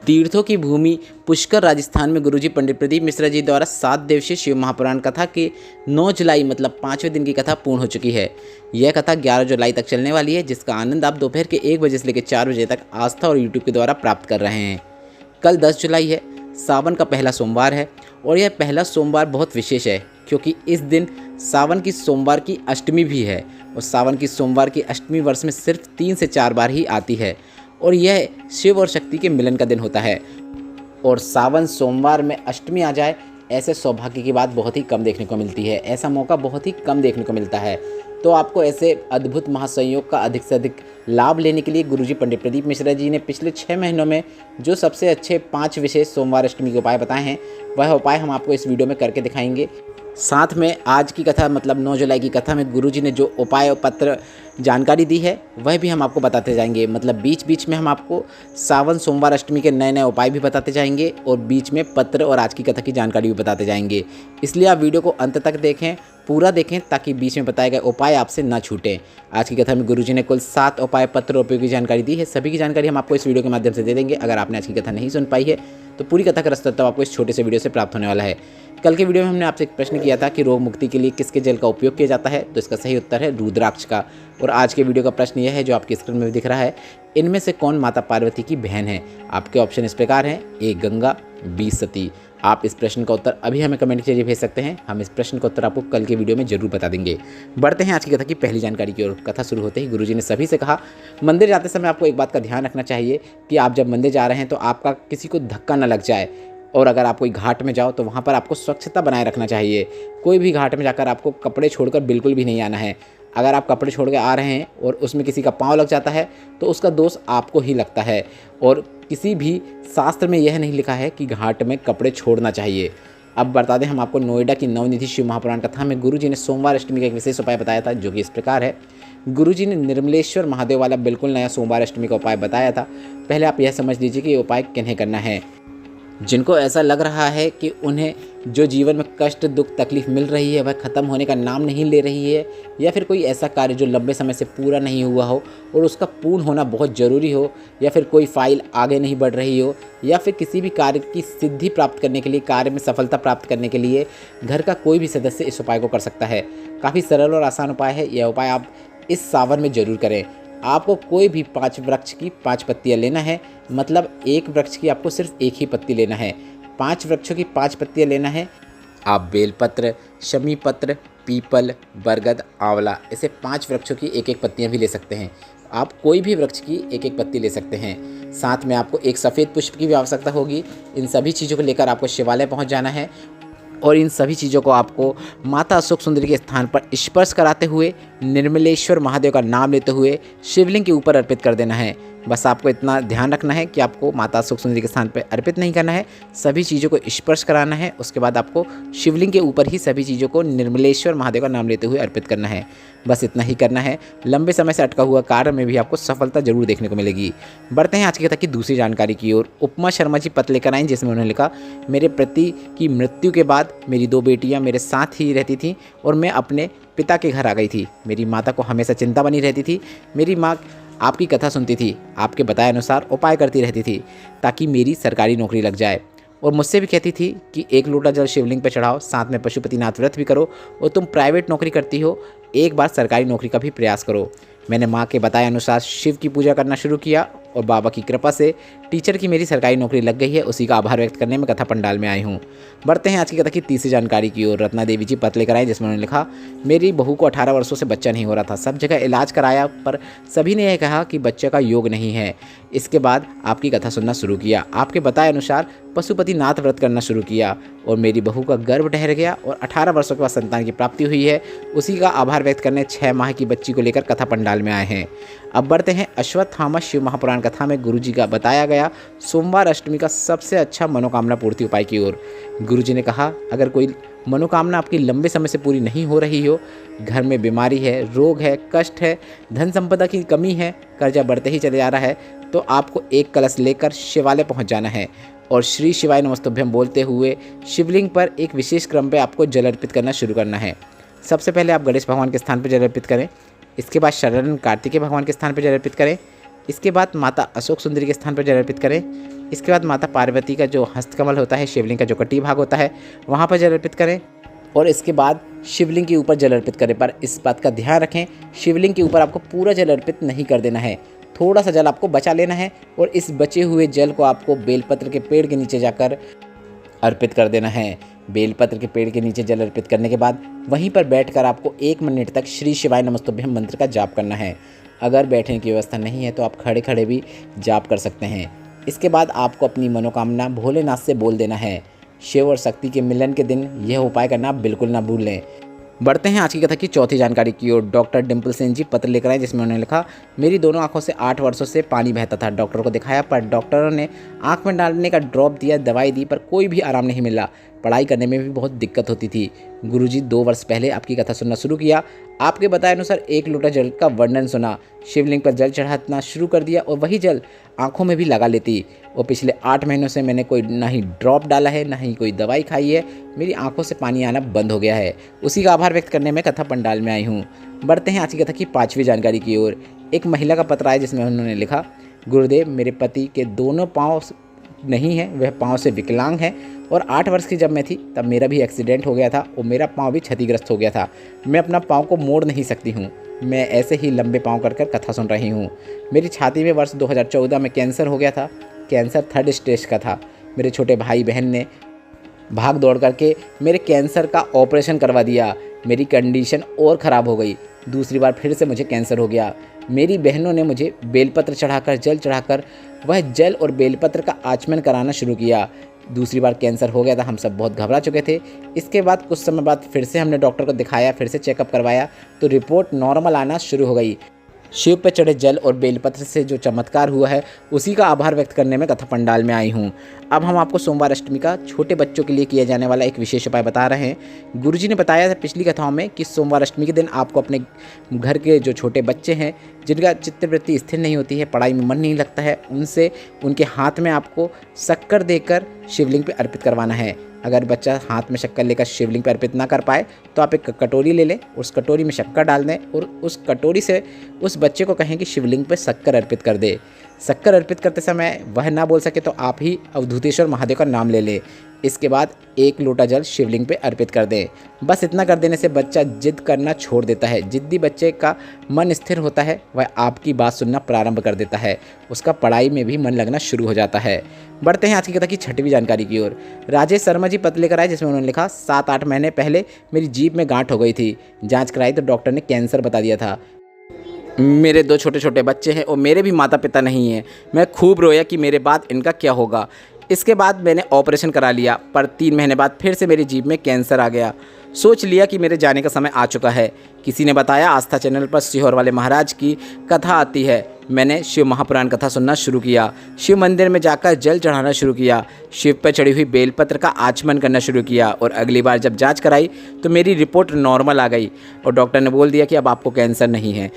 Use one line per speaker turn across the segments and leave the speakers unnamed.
तीर्थों की भूमि पुष्कर राजस्थान में गुरुजी पंडित प्रदीप मिश्रा जी द्वारा 7 दिवसीय शिव महापुराण कथा की 9 जुलाई मतलब 5वें दिन की कथा पूर्ण हो चुकी है। यह कथा 11 जुलाई तक चलने वाली है, जिसका आनंद आप दोपहर के 1 बजे से लेकर 4 बजे तक आस्था और यूट्यूब के द्वारा प्राप्त कर रहे हैं। कल 10 जुलाई है, सावन का पहला सोमवार है और यह पहला सोमवार बहुत विशेष है क्योंकि इस दिन सावन की सोमवार की अष्टमी भी है और सावन की सोमवार की अष्टमी वर्ष में सिर्फ 3 से 4 बार ही आती है और यह शिव और शक्ति के मिलन का दिन होता है। और सावन सोमवार में अष्टमी आ जाए, ऐसे सौभाग्य की बात बहुत ही कम देखने को मिलती है, ऐसा मौका बहुत ही कम देखने को मिलता है। तो आपको ऐसे अद्भुत महासंयोग का अधिक से अधिक लाभ लेने के लिए गुरुजी पंडित प्रदीप मिश्रा जी ने पिछले 6 महीनों में जो सबसे अच्छे 5 विशेष सोमवार अष्टमी के उपाय बताए हैं, वह उपाय हम आपको इस वीडियो में करके दिखाएंगे। साथ में आज की कथा मतलब 9 जुलाई की कथा में गुरुजी ने जो उपाय और पत्र जानकारी दी है वह भी हम आपको बताते जाएंगे। मतलब बीच बीच में हम आपको सावन सोमवार अष्टमी के नए नए उपाय भी बताते जाएंगे और बीच में पत्र और आज की कथा की जानकारी भी बताते जाएंगे। इसलिए आप वीडियो को अंत तक देखें, पूरा देखें ताकि बीच में बताए गए उपाय आपसे ना छूटें। आज की कथा में गुरुजी ने कुल 7 उपाय पत्र और उपयोगी जानकारी दी है। सभी की जानकारी हम आपको इस वीडियो के माध्यम से दे देंगे। अगर आपने आज की कथा नहीं सुन पाई है तो पूरी कथा का रास्ता तो आपको इस छोटे से वीडियो से प्राप्त होने वाला है। कल के वीडियो में हमने आपसे एक प्रश्न किया था कि रोग मुक्ति के लिए किसके जल का उपयोग किया जाता है, तो इसका सही उत्तर है रुद्राक्ष का। और आज के वीडियो का प्रश्न यह है जो आपकी स्क्रीन में भी दिख रहा है, इनमें से कौन माता पार्वती की बहन है। आपके ऑप्शन इस प्रकार हैं, ए गंगा, बी सती। आप इस प्रश्न का उत्तर अभी हमें कमेंट के जरिए भेज सकते हैं। हम इस प्रश्न का उत्तर आपको कल के वीडियो में जरूर बता देंगे। बढ़ते हैं आज की कथा की पहली जानकारी की ओर। कथा शुरू होते ही गुरुजी ने सभी से कहा, मंदिर जाते समय आपको एक बात का ध्यान रखना चाहिए कि आप जब मंदिर जा रहे हैं तो आपका किसी को धक्का न लग जाए। और अगर आप कोई घाट में जाओ तो वहाँ पर आपको स्वच्छता बनाए रखना चाहिए। कोई भी घाट में जाकर आपको कपड़े छोड़कर बिल्कुल भी नहीं आना है। अगर आप कपड़े छोड़ के आ रहे हैं और उसमें किसी का पाँव लग जाता है तो उसका दोष आपको ही लगता है। और किसी भी शास्त्र में यह नहीं लिखा है कि घाट में कपड़े छोड़ना चाहिए। अब बता दें हम आपको नोएडा की नवनिधि शिव महापुराण कथा में गुरुजी ने सोमवार अष्टमी का एक विशेष उपाय बताया था, जो कि इस प्रकार है। गुरुजी ने निर्मलेश्वर महादेव वाला बिल्कुल नया सोमवार अष्टमी का उपाय बताया था। पहले आप यह समझ लीजिए कि ये उपाय किन्हें करना है। जिनको ऐसा लग रहा है कि उन्हें जो जीवन में कष्ट दुख तकलीफ मिल रही है वह ख़त्म होने का नाम नहीं ले रही है, या फिर कोई ऐसा कार्य जो लंबे समय से पूरा नहीं हुआ हो और उसका पूर्ण होना बहुत ज़रूरी हो, या फिर कोई फाइल आगे नहीं बढ़ रही हो, या फिर किसी भी कार्य की सिद्धि प्राप्त करने के लिए, कार्य में सफलता प्राप्त करने के लिए घर का कोई भी सदस्य इस उपाय को कर सकता है। काफ़ी सरल और आसान उपाय है। यह उपाय आप इस सावन में ज़रूर करें। आपको कोई भी 5 वृक्ष की 5 पत्तियाँ लेना है, मतलब एक वृक्ष की आपको सिर्फ एक ही पत्ती लेना है। 5 वृक्षों की 5 पत्तियाँ लेना है। आप बेलपत्र, शमी पत्र, पीपल, बरगद, आंवला, ऐसे 5 वृक्षों की एक एक पत्तियाँ भी ले सकते हैं। आप कोई भी वृक्ष की एक एक पत्ती ले सकते हैं। साथ में आपको एक सफ़ेद पुष्प की भी आवश्यकता होगी। इन सभी चीज़ों को लेकर आपको शिवालय पहुँच जाना है और इन सभी चीज़ों को आपको माता अशोक सुंदरी के स्थान पर स्पर्श कराते हुए निर्मलेश्वर महादेव का नाम लेते हुए शिवलिंग के ऊपर अर्पित कर देना है। बस आपको इतना ध्यान रखना है कि आपको माता अशोक सुंदरी के स्थान पर अर्पित नहीं करना है, सभी चीज़ों को स्पर्श कराना है। उसके बाद आपको शिवलिंग के ऊपर ही सभी चीज़ों को निर्मलेश्वर महादेव का नाम लेते हुए अर्पित करना है। बस इतना ही करना है। लंबे समय से अटका हुआ कार्य में भी आपको सफलता जरूर देखने को मिलेगी। बढ़ते हैं आज की कथा की दूसरी जानकारी की ओर। उपमा शर्मा जी पत्र लेकर आए, जिसमें उन्होंने लिखा, मेरे पति की मृत्यु के बाद मेरी 2 बेटियां मेरे साथ ही रहती थीं और मैं अपने पिता के घर आ गई थी। मेरी माता को हमेशा चिंता बनी रहती थी। मेरी माँ आपकी कथा सुनती थी, आपके बताए अनुसार उपाय करती रहती थी ताकि मेरी सरकारी नौकरी लग जाए, और मुझसे भी कहती थी कि 1 लोटा जल शिवलिंग पर चढ़ाओ, साथ में पशुपतिनाथ व्रत भी करो, और तुम प्राइवेट नौकरी करती हो, एक बार सरकारी नौकरी का भी प्रयास करो। मैंने माँ के बताए अनुसार शिव की पूजा करना शुरू किया और बाबा की कृपा से टीचर की मेरी सरकारी नौकरी लग गई है। उसी का आभार व्यक्त करने में कथा पंडाल में आई हूँ। बढ़ते हैं आज की कथा की तीसरी जानकारी की ओर। रत्ना देवी जी पत्र लेकर आए, जिसमें उन्होंने लिखा, मेरी बहू को 18 वर्षों से बच्चा नहीं हो रहा था। सब जगह इलाज कराया पर सभी ने यह कहा कि बच्चे का योग नहीं है। इसके बाद आपकी कथा सुनना शुरू किया। आपके बताए अनुसार पशुपतिनाथ व्रत करना शुरू किया और मेरी बहू का गर्भ ठहर गया और 18 वर्षों के बाद संतान की प्राप्ति हुई है। उसी का आभार व्यक्त करने 6 माह की बच्ची को लेकर कथा पंडाल में आए हैं। अब बढ़ते हैं अश्वत्थामा शिव महापुराण कथा में गुरुजी का बताया गया सोमवार अष्टमी का सबसे अच्छा मनोकामना पूर्ति उपाय की ओर। गुरुजी ने कहा, अगर कोई मनोकामना आपकी लंबे समय से पूरी नहीं हो रही हो, घर में बीमारी है, रोग है, कष्ट है, धन संपदा की कमी है, कर्जा बढ़ते ही चले जा रहा है, तो आपको एक कलश लेकर शिवालय पहुंच जाना है और श्री शिवाय नमस्तुभ्यम बोलते हुए शिवलिंग पर एक विशेष क्रम पे आपको जल अर्पित करना शुरू करना है। सबसे पहले आप गणेश भगवान के स्थान पर जल अर्पित करें। इसके बाद शरण कार्तिकेय भगवान के स्थान पर जल अर्पित करें। इसके बाद माता अशोक सुंदरी के स्थान पर जल अर्पित करें। इसके बाद माता पार्वती का जो हस्तकमल होता है, शिवलिंग का जो कटी भाग होता है, वहाँ पर जल अर्पित करें और इसके बाद शिवलिंग के ऊपर जल अर्पित करें। पर इस बात का ध्यान रखें, शिवलिंग के ऊपर आपको पूरा जल अर्पित नहीं कर देना है, थोड़ा सा जल आपको बचा लेना है और इस बचे हुए जल को आपको बेलपत्र के पेड़ के नीचे जाकर अर्पित कर देना है। बेलपत्र के पेड़ के नीचे जल अर्पित करने के बाद वहीं पर बैठकर आपको 1 मिनट तक श्री शिवाय नमस्तुभ्यम मंत्र का जाप करना है। अगर बैठने की व्यवस्था नहीं है तो आप खड़े खड़े भी जाप कर सकते हैं। इसके बाद आपको अपनी मनोकामना भोलेनाथ से बोल देना है। शिव और शक्ति के मिलन के दिन यह उपाय करना आप बिल्कुल ना भूलें। बढ़ते हैं आज की कथा की चौथी जानकारी की ओर। डॉक्टर डिम्पल सेन जी पत्र लेकर आए जिसमें उन्होंने लिखा, मेरी दोनों आंखों से 8 वर्षों से पानी बहता था। डॉक्टर को दिखाया पर डॉक्टरों ने आंख में डालने का ड्रॉप दिया, दवाई दी, पर कोई भी आराम नहीं मिला। पढ़ाई करने में भी बहुत दिक्कत होती थी। गुरुजी 2 वर्ष पहले आपकी कथा सुनना शुरू किया। आपके बताए अनुसार 1 लोटा जल का वर्णन सुना, शिवलिंग पर जल चढ़ाना शुरू कर दिया और वही जल आंखों में भी लगा लेती। और पिछले 8 महीनों से मैंने कोई ना ही ड्रॉप डाला है, ना ही कोई दवाई खाई है। मेरी आंखों से पानी आना बंद हो गया है। उसी का आभार व्यक्त करने में कथा पंडाल में आई हूँ। बढ़ते हैं आज की कथा की 5वीं जानकारी की ओर। एक महिला का पत्र आया जिसमें उन्होंने लिखा, गुरुदेव, मेरे पति के दोनों पाँव नहीं है, वह पाँव से विकलांग है और 8 वर्ष की जब मैं थी तब मेरा भी एक्सीडेंट हो गया था और मेरा पाँव भी क्षतिग्रस्त हो गया था। मैं अपना पाँव को मोड़ नहीं सकती हूँ। मैं ऐसे ही लंबे पाँव कर कथा सुन रही हूँ। मेरी छाती में वर्ष 2014 में कैंसर हो गया था। कैंसर 3rd स्टेज का था। मेरे छोटे भाई बहन ने भाग दौड़ करके मेरे कैंसर का ऑपरेशन करवा दिया। मेरी कंडीशन और ख़राब हो गई। दूसरी बार फिर से मुझे कैंसर हो गया। मेरी बहनों ने मुझे बेलपत्र चढ़ाकर, जल चढ़ाकर वह जल और बेलपत्र का आचमन कराना शुरू किया। दूसरी बार कैंसर हो गया था। हम सब बहुत घबरा चुके थे। इसके बाद कुछ समय बाद फिर से हमने डॉक्टर को दिखाया, फिर से चेकअप करवाया तो रिपोर्ट नॉर्मल आना शुरू हो गई। शिव पर चढ़े जल और बेलपत्र से जो चमत्कार हुआ है उसी का आभार व्यक्त करने में कथा पंडाल में आई हूँ। अब हम आपको सोमवार अष्टमी का छोटे बच्चों के लिए किया जाने वाला एक विशेष उपाय बता रहे हैं। गुरुजी ने बताया था पिछली कथाओं में कि सोमवार अष्टमी के दिन आपको अपने घर के जो छोटे बच्चे हैं, जिनका चित्तवृत्ति स्थिर नहीं होती है, पढ़ाई में मन नहीं लगता है, उनसे उनके हाथ में आपको शक्कर देकर शिवलिंग पर अर्पित करवाना है। अगर बच्चा हाथ में शक्कर लेकर शिवलिंग पर अर्पित ना कर पाए तो आप एक कटोरी ले लें, उस कटोरी में शक्कर डाल दें और उस कटोरी से उस बच्चे को कहें कि शिवलिंग पर शक्कर अर्पित कर दे। शक्कर अर्पित करते समय वह ना बोल सके तो आप ही अवधूतेश्वर महादेव का नाम ले लें। इसके बाद 1 लोटा जल शिवलिंग पे अर्पित कर दें। बस इतना कर देने से बच्चा जिद करना छोड़ देता है। जिद्दी बच्चे का मन स्थिर होता है, वह आपकी बात सुनना प्रारंभ कर देता है। उसका पढ़ाई में भी मन लगना शुरू हो जाता है। बढ़ते हैं आज की कथा की 6वीं जानकारी की ओर। राजेश शर्मा जी पत्र लेकर आए जिसमें उन्होंने लिखा, 7-8 महीने पहले मेरी जीभ में गांठ हो गई थी। जांच कराई तो डॉक्टर ने कैंसर बता दिया था। मेरे 2 छोटे छोटे बच्चे हैं और मेरे भी माता पिता नहीं हैं। मैं खूब रोया कि मेरे बाद इनका क्या होगा। इसके बाद मैंने ऑपरेशन करा लिया पर 3 महीने बाद फिर से मेरी जीभ में कैंसर आ गया। सोच लिया कि मेरे जाने का समय आ चुका है। किसी ने बताया आस्था चैनल पर सीहोर वाले महाराज की कथा आती है। मैंने शिव महापुराण कथा सुनना शुरू किया। शिव मंदिर में जाकर जल चढ़ाना शुरू किया। शिव पर चढ़ी हुई बेलपत्र का आचमन करना शुरू किया और अगली बार जब जांच कराई तो मेरी रिपोर्ट नॉर्मल आ गई और डॉक्टर ने बोल दिया कि अब आपको कैंसर नहीं है।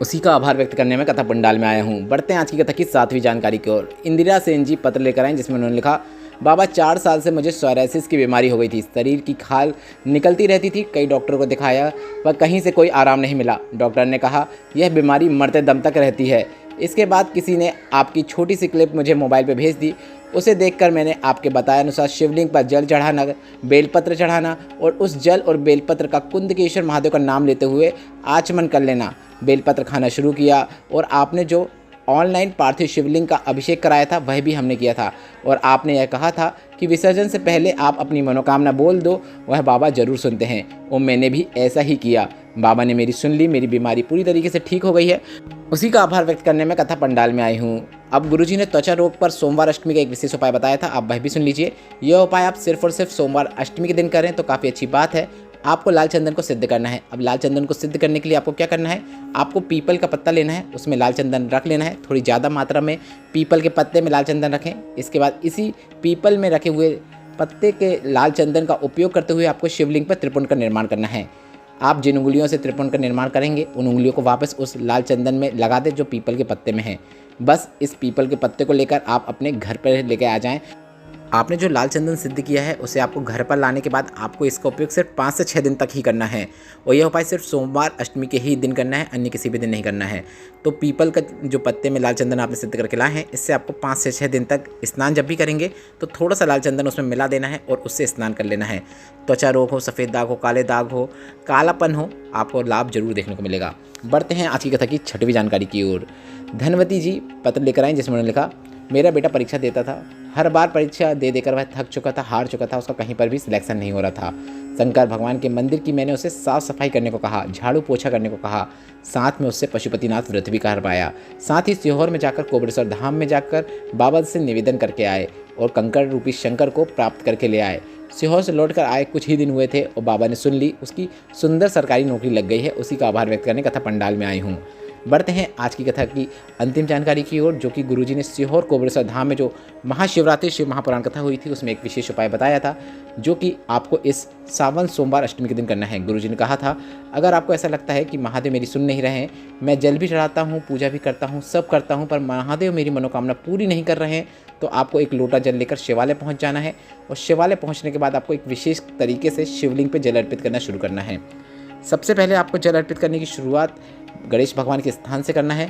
उसी का आभार व्यक्त करने में कथा पंडाल में आया हूँ। बढ़ते हैं आज की कथा की 7वीं जानकारी की ओर। इंदिरा सेन जी पत्र लेकर आए जिसमें उन्होंने लिखा, बाबा 4 साल से मुझे सोरायसिस की बीमारी हो गई थी। शरीर की खाल निकलती रहती थी। कई डॉक्टरों को दिखाया पर कहीं से कोई आराम नहीं मिला। डॉक्टर ने कहा यह बीमारी मरते दम तक रहती है। इसके बाद किसी ने आपकी छोटी सी क्लिप मुझे मोबाइल पे भेज दी। उसे देखकर मैंने आपके बताए अनुसार शिवलिंग पर जल चढ़ाना, बेलपत्र चढ़ाना और उस जल और बेलपत्र का कुंदकेश्वर महादेव का नाम लेते हुए आचमन कर लेना, बेलपत्र खाना शुरू किया। और आपने जो ऑनलाइन पार्थिव शिवलिंग का अभिषेक कराया था वह भी हमने किया था और आपने यह कहा था कि विसर्जन से पहले आप अपनी मनोकामना बोल दो, वह बाबा जरूर सुनते हैं। और मैंने भी ऐसा ही किया। बाबा ने मेरी सुन ली। मेरी बीमारी पूरी तरीके से ठीक हो गई है। उसी का आभार व्यक्त करने में कथा पंडाल में आई हूँ। अब गुरुजी ने त्वचा रोग पर सोमवार अष्टमी का एक विशेष उपाय बताया था, आप वह भी सुन लीजिए। यह उपाय आप सिर्फ और सिर्फ सोमवार अष्टमी के दिन करें तो काफ़ी अच्छी बात है। आपको लाल चंदन को सिद्ध करना है। अब लाल चंदन को सिद्ध करने के लिए आपको क्या करना है, आपको पीपल का पत्ता लेना है, उसमें लाल चंदन रख लेना है। थोड़ी ज़्यादा मात्रा में पीपल के पत्ते में लाल चंदन रखें। इसके बाद इसी पीपल में रखे हुए पत्ते के लाल चंदन का उपयोग करते हुए आपको शिवलिंग पर त्रिपुंड का निर्माण करना है। आप जिन उंगलियों से त्रिपुंड का निर्माण करेंगे उन उंगलियों को वापस उस लाल चंदन में लगा दें जो पीपल के पत्ते में है। बस इस पीपल के पत्ते को लेकर आप अपने घर पर लेकर आ जाएं। आपने जो लाल चंदन सिद्ध किया है उसे आपको घर पर लाने के बाद आपको इसका उपयोग सिर्फ 5 से 6 दिन तक ही करना है और यह उपाय सिर्फ सोमवार अष्टमी के ही दिन करना है, अन्य किसी भी दिन नहीं करना है। तो पीपल का जो पत्ते में लाल चंदन आपने सिद्ध करके लाए हैं, इससे आपको 5 से 6 दिन तक स्नान जब भी करेंगे तो थोड़ा सा लाल चंदन उसमें मिला देना है और उससे स्नान कर लेना है। त्वचा रोग हो, सफ़ेद दाग हो, काले दाग हो, कालापन हो, आपको लाभ जरूर देखने को मिलेगा। बढ़ते हैं आज की कथा की 6वीं जानकारी की ओर। धनवती जी पत्र लेकर आई जिसमें उन्होंने लिखा, मेरा बेटा परीक्षा देता था, हर बार परीक्षा दे देकर वह थक चुका था, हार चुका था, उसका कहीं पर भी सिलेक्शन नहीं हो रहा था। शंकर भगवान के मंदिर की मैंने उसे साफ सफाई करने को कहा, झाड़ू पोछा करने को कहा, साथ में उससे पशुपतिनाथ व्रत भी करवाया। साथ ही सीहोर में जाकर कोबरेश्वर धाम में जाकर बाबा से निवेदन करके आए और कंकड़ रूपी शंकर को प्राप्त करके ले आए। सीहोर से लौटकर आए कुछ ही दिन हुए थे और बाबा ने सुन ली उसकी सुंदर सरकारी नौकरी लग गई है, उसी का आभार व्यक्त करने कथा पंडाल में आई हूँ। बढ़ते हैं आज की कथा की अंतिम जानकारी की ओर, जो कि गुरुजी ने सीहोर कोबरेश्वर धाम में जो महाशिवरात्रि शिव महापुराण कथा हुई थी उसमें एक विशेष उपाय बताया था, जो कि आपको इस सावन सोमवार अष्टमी के दिन करना है। गुरुजी ने कहा था, अगर आपको ऐसा लगता है कि महादेव मेरी सुन नहीं रहे हैं, मैं जल भी चढ़ाता हूँ, पूजा भी करता हूँ, सब करता हूँ, पर महादेव मेरी मनोकामना पूरी नहीं कर रहे हैं, तो आपको एक लोटा जल लेकर शिवालय पहुँच जाना है और शिवालय पहुँचने के बाद आपको एक विशेष तरीके से शिवलिंग पर जल अर्पित करना शुरू करना है। सबसे पहले आपको जल अर्पित करने की शुरुआत गणेश भगवान के स्थान से करना है।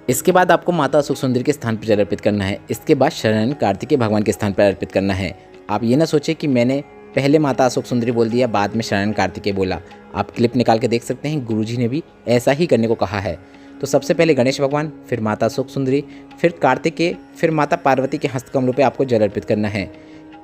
इसके बाद आपको माता अशोक सुंदरी के स्थान पर जल अर्पित करना है। इसके बाद शरण कार्तिकेय भगवान के स्थान पर अर्पित करना है। आप ये ना सोचें कि मैंने पहले माता अशोक सुंदरी बोल दिया, बाद में शरण कार्तिकेय बोला। आप क्लिप निकाल के देख सकते हैं, गुरुजी ने भी ऐसा ही करने को कहा है। तो सबसे पहले गणेश भगवान, फिर माता अशोक सुंदरी, फिर कार्तिकेय, फिर माता पार्वती के हस्तकमलों पे आपको जल अर्पित करना है।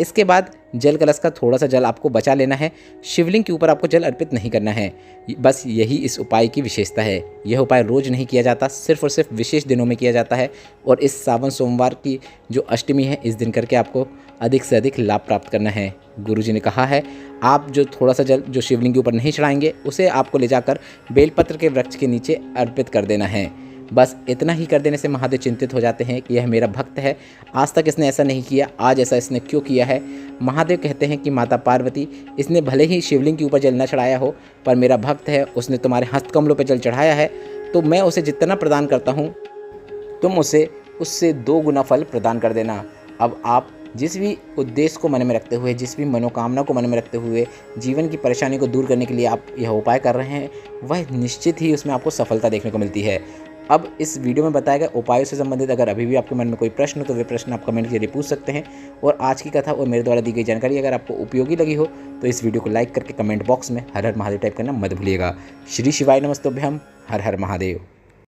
इसके बाद जल कलश का थोड़ा सा जल आपको बचा लेना है। शिवलिंग के ऊपर आपको जल अर्पित नहीं करना है। बस यही इस उपाय की विशेषता है। यह उपाय रोज़ नहीं किया जाता, सिर्फ और सिर्फ विशेष दिनों में किया जाता है और इस सावन सोमवार की जो अष्टमी है इस दिन करके आपको अधिक से अधिक लाभ प्राप्त करना है। गुरुजी ने कहा है, आप जो थोड़ा सा जल जो शिवलिंग के ऊपर नहीं चढ़ाएंगे उसे आपको ले जाकर बेलपत्र के वृक्ष के नीचे अर्पित कर देना है। बस इतना ही कर देने से महादेव चिंतित हो जाते हैं कि यह मेरा भक्त है, आज तक इसने ऐसा नहीं किया, आज ऐसा इसने क्यों किया है। महादेव कहते हैं कि माता पार्वती, इसने भले ही शिवलिंग के ऊपर जल न चढ़ाया हो, पर मेरा भक्त है, उसने तुम्हारे हस्तकमलों पर जल चढ़ाया है, तो मैं उसे जितना प्रदान करता हूँ तुम उसे उससे 2 गुना फल प्रदान कर देना। अब आप जिस भी उद्देश्य को मन में रखते हुए, जिस भी मनोकामना को मन में रखते हुए जीवन की परेशानी को दूर करने के लिए आप यह उपाय कर रहे हैं, वह निश्चित ही उसमें आपको सफलता देखने को मिलती है। अब इस वीडियो में बताए गए उपायों से संबंधित अगर अभी भी आपके मन में कोई प्रश्न हो तो वे प्रश्न आप कमेंट के जरिए पूछ सकते हैं। और आज की कथा और मेरे द्वारा दी गई जानकारी अगर आपको उपयोगी लगी हो तो इस वीडियो को लाइक करके कमेंट बॉक्स में हर हर महादेव टाइप करना मत भूलिएगा। श्री शिवाय नमस्तुभ्यम। हर हर महादेव।